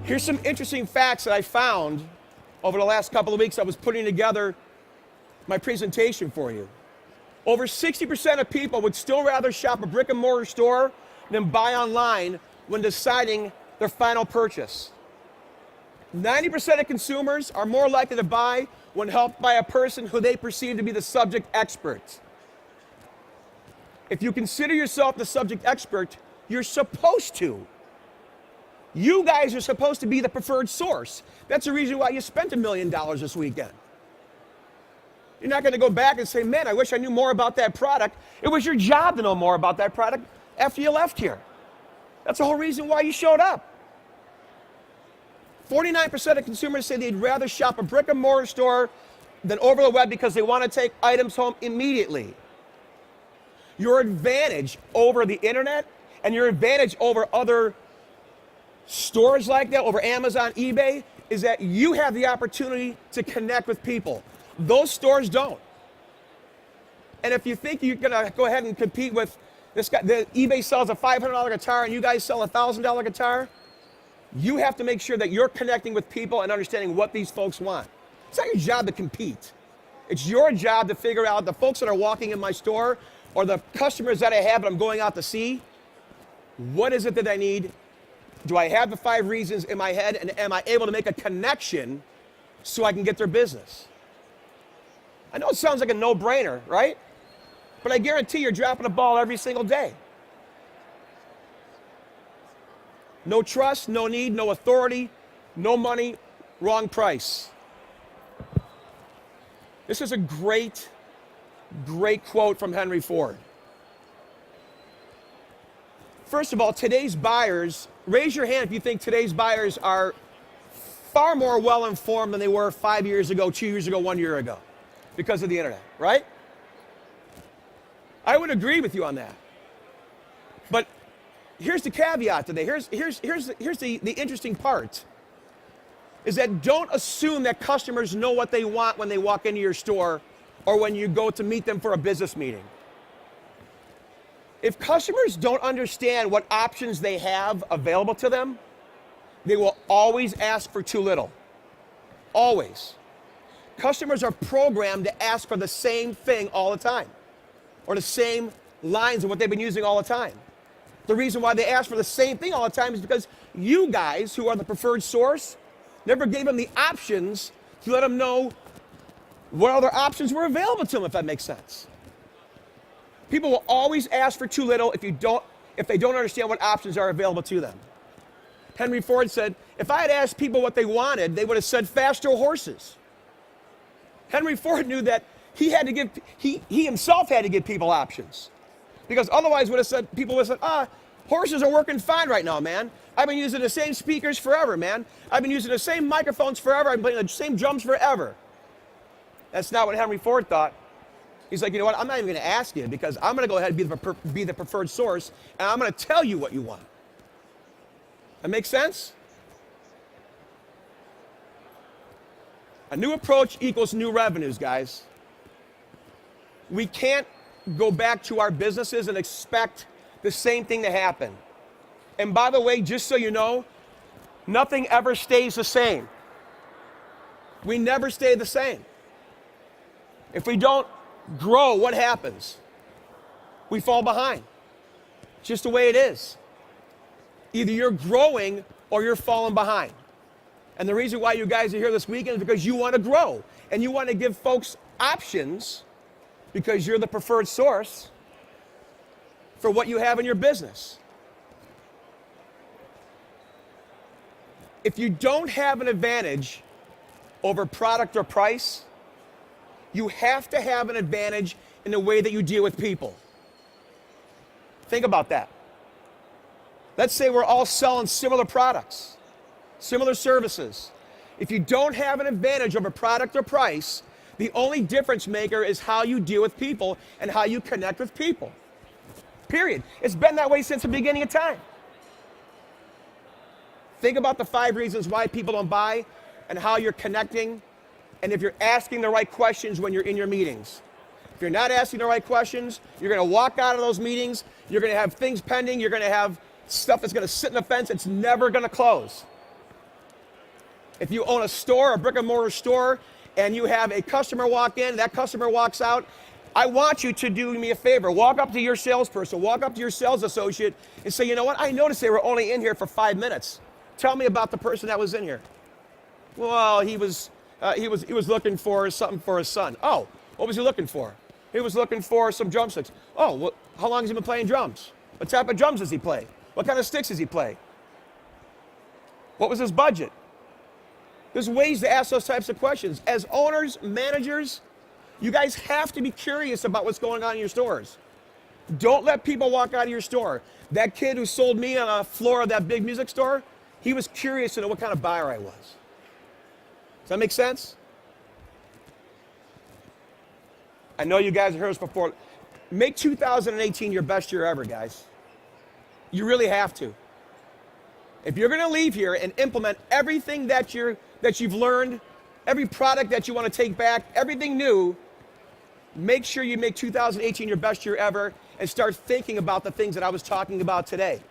Here's some interesting facts that I found over the last couple of weeks. I was putting together my presentation for you. Over 60% of people would still rather shop a brick and mortar store than buy online when deciding their final purchase. 90% of consumers are more likely to buy when helped by a person who they perceive to be the subject expert. If you consider yourself the subject expert, you're supposed to. You guys are supposed to be the preferred source. That's the reason why you spent $1 million this weekend. You're not going to go back and say, man, I wish I knew more about that product. It was your job to know more about that product after you left here. That's the whole reason why you showed up. 49% of consumers say they'd rather shop a brick and mortar store than over the web because they want to take items home immediately. Your advantage over the internet and your advantage over other stores like that, over Amazon, eBay, is that you have the opportunity to connect with people. Those stores don't. And if you think you're going to go ahead and compete with this guy, eBay sells a $500 guitar and you guys sell a $1,000 guitar, you have to make sure that you're connecting with people and understanding what these folks want. It's not your job to compete. It's your job to figure out the folks that are walking in my store or the customers that I have that I'm going out to see, what is it that I need? Do I have the 5 reasons in my head, and am I able to make a connection so I can get their business? I know it sounds like a no-brainer, right? But I guarantee you're dropping a ball every single day. No trust, no need, no authority, no money, wrong price. This is a great, great quote from Henry Ford. First of all, today's buyers, raise your hand if you think today's buyers are far more well-informed than they were 5 years ago, 2 years ago, 1 year ago, because of the internet, right? I would agree with you on that. But here's the caveat today. Here's the interesting part, is that don't assume that customers know what they want when they walk into your store or when you go to meet them for a business meeting. If customers don't understand what options they have available to them, they will always ask for too little. Always. Customers are programmed to ask for the same thing all the time, or the same lines of what they've been using all the time. The reason why they ask for the same thing all the time is because you guys, who are the preferred source, never gave them the options to let them know what other options were available to them, if that makes sense. People will always ask for too little if they don't understand what options are available to them. Henry Ford said, if I had asked people what they wanted, they would have said faster horses. Henry Ford knew that he himself had to give people options. Because otherwise people would have said, horses are working fine right now, man. I've been using the same speakers forever, man. I've been using the same microphones forever. I've been playing the same drums forever. That's not what Henry Ford thought. He's like, you know what, I'm not even going to ask you, because I'm going to go ahead and be the preferred source, and I'm going to tell you what you want. That makes sense? A new approach equals new revenues, guys. We can't go back to our businesses and expect the same thing to happen. And by the way, just so you know, nothing ever stays the same. We never stay the same. If we don't grow, what happens? We fall behind. It's just the way it is. Either you're growing or you're falling behind. And the reason why you guys are here this weekend is because you want to grow and you want to give folks options, because you're the preferred source for what you have in your business. If you don't have an advantage over product or price, you have to have an advantage in the way that you deal with people. Think about that. Let's say we're all selling similar products, similar services. If you don't have an advantage over product or price, the only difference maker is how you deal with people and how you connect with people. Period. It's been that way since the beginning of time. Think about the 5 reasons why people don't buy and how you're connecting, and if you're asking the right questions when you're in your meetings. If you're not asking the right questions, you're going to walk out of those meetings, you're going to have things pending, you're going to have stuff that's going to sit in the fence, it's never going to close. If you own a store, a brick and mortar store, and you have a customer walk in, that customer walks out, I want you to do me a favor. Walk up to your salesperson, walk up to your sales associate and say, you know what, I noticed they were only in here for 5 minutes. Tell me about the person that was in here. Well, he was looking for something for his son. Oh, what was he looking for? He was looking for some drumsticks. Oh, well, how long has he been playing drums? What type of drums does he play? What kind of sticks does he play? What was his budget? There's ways to ask those types of questions. As owners, managers, you guys have to be curious about what's going on in your stores. Don't let people walk out of your store. That kid who sold me on a floor of that big music store, he was curious to know what kind of buyer I was. Does that make sense? I know you guys have heard this before. Make 2018 your best year ever, guys. You really have to. If you're going to leave here and implement everything that you've learned, every product that you want to take back, everything new, make sure you make 2018 your best year ever and start thinking about the things that I was talking about today.